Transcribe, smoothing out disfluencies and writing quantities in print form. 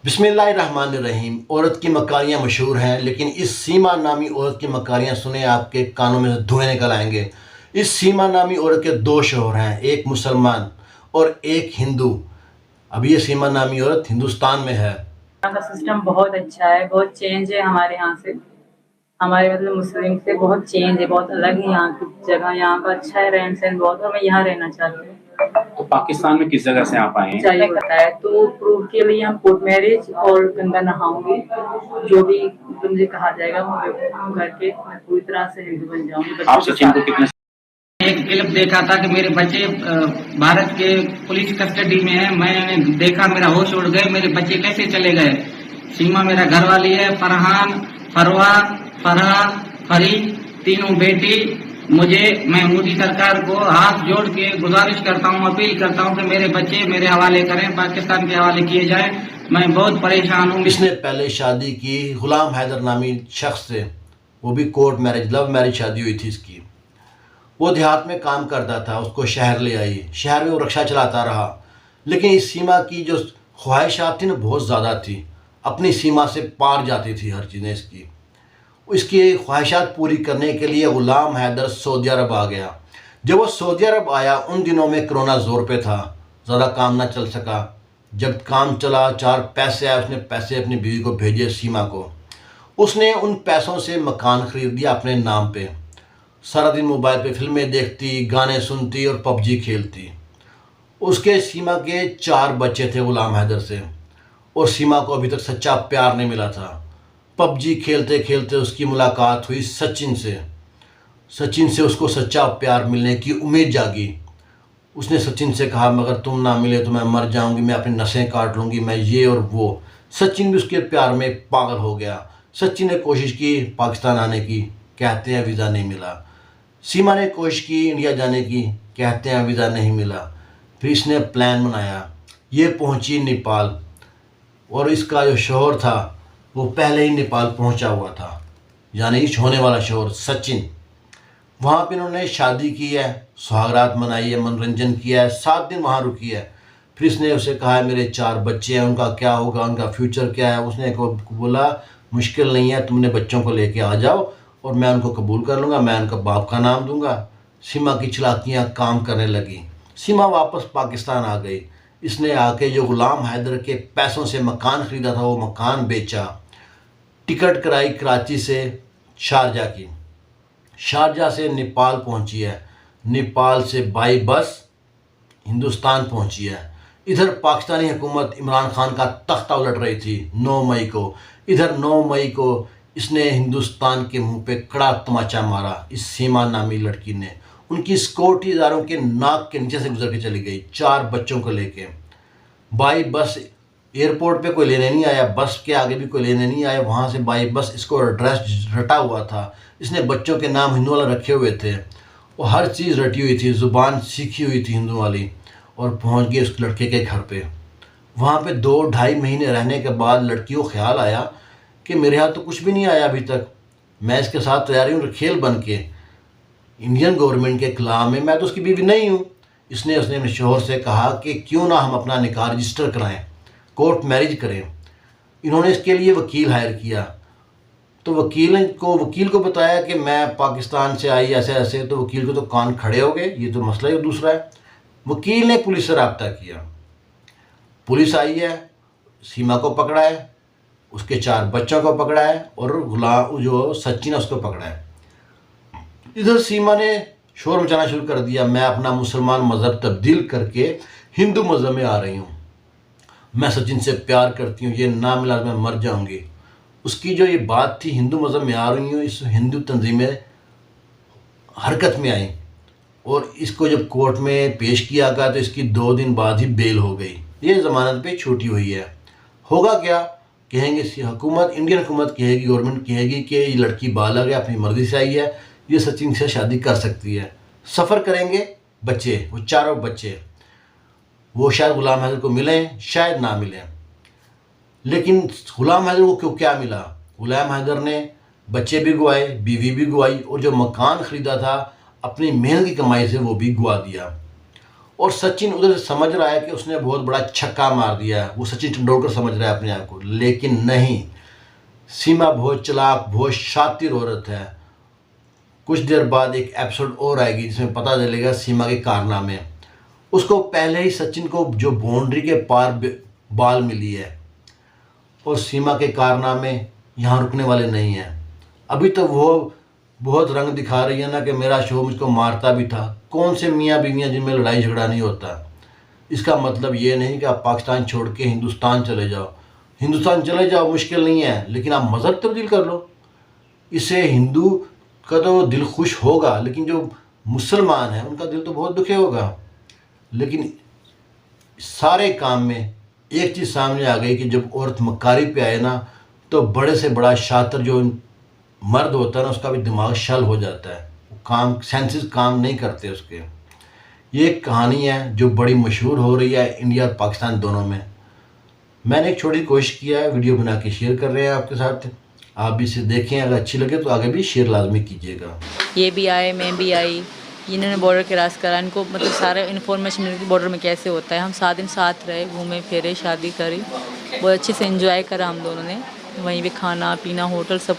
बिस्मिल्लाहिर्रहमानिर्रहीम। औरत की मकारियाँ मशहूर हैं, लेकिन इस सीमा नामी औरत की मकारियाँ सुने आपके कानों में से धुएं निकल आएंगे। इस सीमा नामी औरत के दो शौहर हैं, एक मुसलमान और एक हिंदू। अब ये सीमा नामी औरत हिंदुस्तान में है। यहाँ का सिस्टम बहुत अच्छा है, बहुत चेंज है हमारे यहाँ से। हमारे मतलब मुस्लिम से बहुत चेंज है, बहुत अलग है यहाँ की जगह। यहाँ का अच्छा है, रहन सहन बहुत, और मैं यहाँ रहना चाहती हूँ। तो पाकिस्तान में किस जगह से आप आए हैं? चाहिए बताया तो प्रूफ के लिए हम कोर्ट मैरिज और गंगा नहाऊंगी, जो भी मुझे कहा जाएगा वो करके मैं पूरी तरह से हिंदू बन जाऊंगी। आप सचिन को कितने एक क्लिप देखा था कि मेरे बच्चे भारत के पुलिस कस्टडी में है। मैंने देखा, मेरा होश उड़ गए, मेरे बच्चे कैसे चले गए। सीमा मेरा घर वाली है, फरहान, फरवा, फरहा, फरी, तीनों बेटी। मैं मोदी सरकार को हाथ जोड़ के गुजारिश करता हूँ, अपील करता हूँ कि मेरे बच्चे मेरे हवाले करें, पाकिस्तान के हवाले किए जाए। मैं बहुत परेशान हूँ। इसने पहले शादी की गुलाम हैदर नामी शख्स से, वो भी कोर्ट मैरिज, लव मैरिज शादी हुई थी इसकी। वो देहात में काम करता था, उसको शहर ले आई, शहर में वो रिक्शा चलाता रहा। लेकिन इस सीमा की जो ख्वाहिशात थी ना, बहुत ज़्यादा थी, अपनी सीमा से पार जाती थी हर चीज़ें इसकी। इसकी ख्वाहिशात पूरी करने के लिए गुलाम हैदर सऊदी अरब आ गया। जब वो सऊदी अरब आया, उन दिनों में कोरोना ज़ोर पे था, ज़्यादा काम ना चल सका। जब काम चला, चार पैसे आए, उसने पैसे अपनी बीवी को भेजे सीमा को। उसने उन पैसों से मकान ख़रीद दिया अपने नाम पे। सारा दिन मोबाइल पे फिल्में देखती, गाने सुनती और पबजी खेलती। उसके सीमा के 4 बच्चे थे गुलाम हैदर से, और सीमा को अभी तक सच्चा प्यार नहीं मिला था। पबजी खेलते खेलते उसकी मुलाकात हुई सचिन से। सचिन से उसको सच्चा प्यार मिलने की उम्मीद जागी। उसने सचिन से कहा, मगर तुम ना मिले तो मैं मर जाऊंगी, मैं अपनी नसें काट लूँगी, मैं ये और वो। सचिन भी उसके प्यार में पागल हो गया। सचिन ने कोशिश की पाकिस्तान आने की, कहते हैं वीज़ा नहीं मिला। सीमा ने कोशिश की इंडिया जाने की, कहते हैं वीज़ा नहीं मिला। फिर इसने प्लान बनाया, ये पहुंची नेपाल, और इसका जो शौहर था वो पहले ही नेपाल पहुंचा हुआ था, यानी इस होने वाला शौहर सचिन। वहाँ पे इन्होंने शादी की है, सुहागरात मनाई है, मनोरंजन किया है, 7 दिन वहाँ रुकी है। फिर इसने उसे कहा है मेरे 4 बच्चे हैं, उनका क्या होगा, उनका फ्यूचर क्या है। उसने को बोला मुश्किल नहीं है, तुमने बच्चों को लेके आ जाओ और मैं उनको कबूल कर लूँगा, मैं उनका बाप का नाम दूंगा। सीमा की चालाकियाँ काम करने लगी। सीमा वापस पाकिस्तान आ गई। इसने आके जो गुलाम हैदर के पैसों से मकान ख़रीदा था, वो मकान बेचा। टिकट कराई कराची से शारजा की, शारजा से नेपाल पहुंची है, नेपाल से बाई बस हिंदुस्तान पहुंची है। इधर पाकिस्तानी हुकूमत इमरान खान का तख्ता उलट रही थी 9 मई को। इधर 9 मई को इसने हिंदुस्तान के मुंह पे कड़ा तमाचा मारा इस सीमा नामी लड़की ने। उनकी सिक्योरिटी इदारों के नाक के नीचे से गुजर के चली गई, 4 बच्चों को लेके। बाई बस एयरपोर्ट पे कोई लेने नहीं आया, बस के आगे भी कोई लेने नहीं आया। वहाँ से बाई बस इसको एड्रेस रटा हुआ था। इसने बच्चों के नाम हिंदू वाले रखे हुए थे, वो हर चीज़ रटी हुई थी, ज़ुबान सीखी हुई थी हिंदू वाली। और पहुँच गए उस लड़के के घर पे। वहाँ पे 2-2.5 महीने रहने के बाद लड़की को ख्याल आया कि मेरे यहाँ तो कुछ भी नहीं आया अभी तक, मैं इसके साथ तैयारी हूँ खेल बन के इंडियन गवर्नमेंट के खिलाफ में, मैं तो उसकी बीवी नहीं हूँ। उसने अपने शोहर से कहा कि क्यों ना हम अपना निकाह रजिस्टर कराएं, कोर्ट मैरिज करें। इन्होंने इसके लिए वकील हायर किया। तो वकील को बताया कि मैं पाकिस्तान से आई ऐसे ऐसे। तो वकील को तो कान खड़े हो गए, ये तो मसला ही दूसरा है। वकील ने पुलिस से रब्ता किया, पुलिस आई है, सीमा को पकड़ा है, उसके 4 बच्चों को पकड़ा है, और गुलाम जो सचिन है उसको पकड़ा है। इधर सीमा ने शोर मचाना शुरू कर दिया, मैं अपना मुसलमान मज़हब तब्दील करके हिंदू मज़हब में आ रही हूँ, मैं सचिन से प्यार करती हूँ, ये ना मिला मैं मर जाऊँगी। उसकी जो ये बात थी हिंदू मज़हब में आ रही हूँ, इस हिंदू तंजीमें हरकत में आई, और इसको जब कोर्ट में पेश किया गया तो इसकी 2 दिन बाद ही बेल हो गई। ये ज़मानत पे छूटी हुई है। होगा क्या, कहेंगे हुकूमत, इंडियन हुकूमत कहेगी, गवर्नमेंट कहेगी कि ये लड़की बालग है, अपनी मर्ज़ी से आई है, ये सचिन से शादी कर सकती है। सफ़र करेंगे बच्चे, वो 4 बच्चे, वो शायद गुलाम हैदर को मिलें, शायद ना मिलें। लेकिन गुलाम हैदर को क्यों क्या मिला, गुलाम हैदर ने बच्चे भी गवाए, बीवी भी गवाई, और जो मकान ख़रीदा था अपनी मेहनत की कमाई से वो भी गवा दिया। और सचिन उधर से समझ रहा है कि उसने बहुत बड़ा छक्का मार दिया है, वो सचिन तेंदुलकर समझ रहा है अपने आप को, लेकिन नहीं, सीमा बहुत चालाक, बहुत शातिर औरत है। कुछ देर बाद एक एपिसोड और आएगी जिसमें पता चलेगा सीमा के कारनामे। उसको पहले ही सचिन को जो बाउंड्री के पार बाल मिली है, और सीमा के कारनामे यहाँ रुकने वाले नहीं हैं। अभी तो वो बहुत रंग दिखा रही है ना कि मेरा शो मुझको मारता भी था। कौन से मियाँ बीवियाँ जिनमें लड़ाई झगड़ा नहीं होता। इसका मतलब ये नहीं कि आप पाकिस्तान छोड़ के हिंदुस्तान चले जाओ। हिंदुस्तान चले जाओ मुश्किल नहीं है, लेकिन आप मज़हब तब्दील कर लो। इससे हिंदू का तो दिल खुश होगा, लेकिन जो मुसलमान हैं उनका दिल तो बहुत दुखी होगा। लेकिन सारे काम में एक चीज़ सामने आ गई कि जब औरत मक्कारी पे आए ना, तो बड़े से बड़ा शातिर जो मर्द होता है ना, उसका भी दिमाग शल हो जाता है, वो काम सेंसेस काम नहीं करते उसके। ये एक कहानी है जो बड़ी मशहूर हो रही है इंडिया और पाकिस्तान दोनों में। मैंने एक छोटी कोशिश किया है, वीडियो बना के शेयर कर रहे हैं आपके साथ। आप भी इसे देखें, अगर अच्छी लगे तो आगे भी शेयर लाजमी कीजिएगा। ये भी आए, मैं भी आई, इन्होंने बॉर्डर क्रॉस करा, इनको मतलब सारा इन्फॉर्मेशन मिली कि बॉर्डर में कैसे होता है। हम 7 दिन साथ रहे, घूमे फिरे, शादी करी, बहुत अच्छे से एंजॉय करा हम दोनों ने। वहीं पे खाना पीना, होटल सब